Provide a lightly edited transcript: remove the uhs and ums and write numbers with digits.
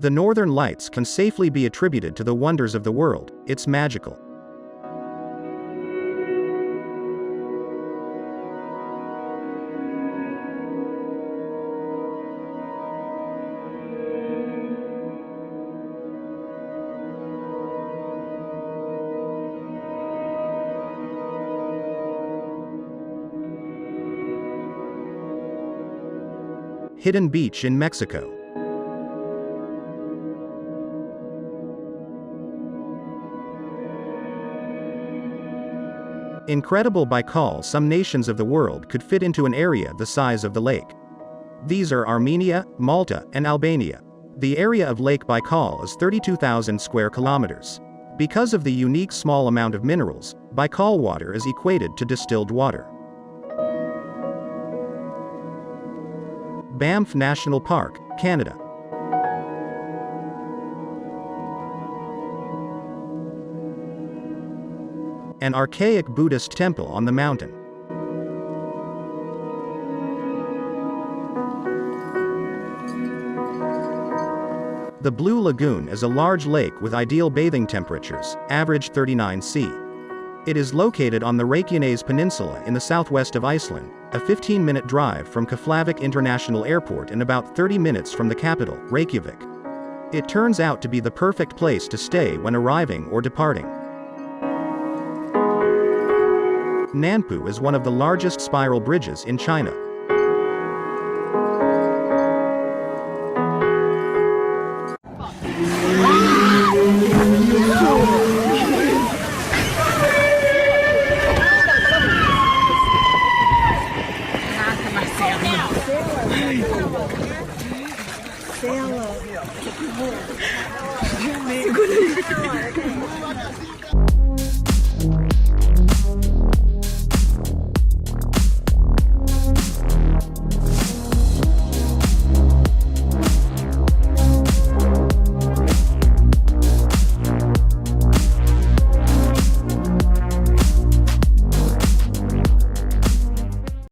The Northern Lights can safely be attributed to the wonders of the world. It's magical. Hidden Beach in Mexico. Incredible Baikal. Some nations of the world could fit into an area the size of the lake. These are Armenia, Malta, and Albania. The area of Lake Baikal is 32,000 square kilometers. Because of the unique small amount of minerals, Baikal water is equated to distilled water. Banff National Park, Canada. An archaic Buddhist temple on the mountain. The Blue Lagoon is a large lake with ideal bathing temperatures, average 39 C. It is located on the Reykjanes Peninsula in the southwest of Iceland, a 15-minute drive from Keflavik International Airport and about 30 minutes from the capital, Reykjavik. It turns out to be the perfect place to stay when arriving or departing. Nanpu is one of the largest spiral bridges in China. Sailor.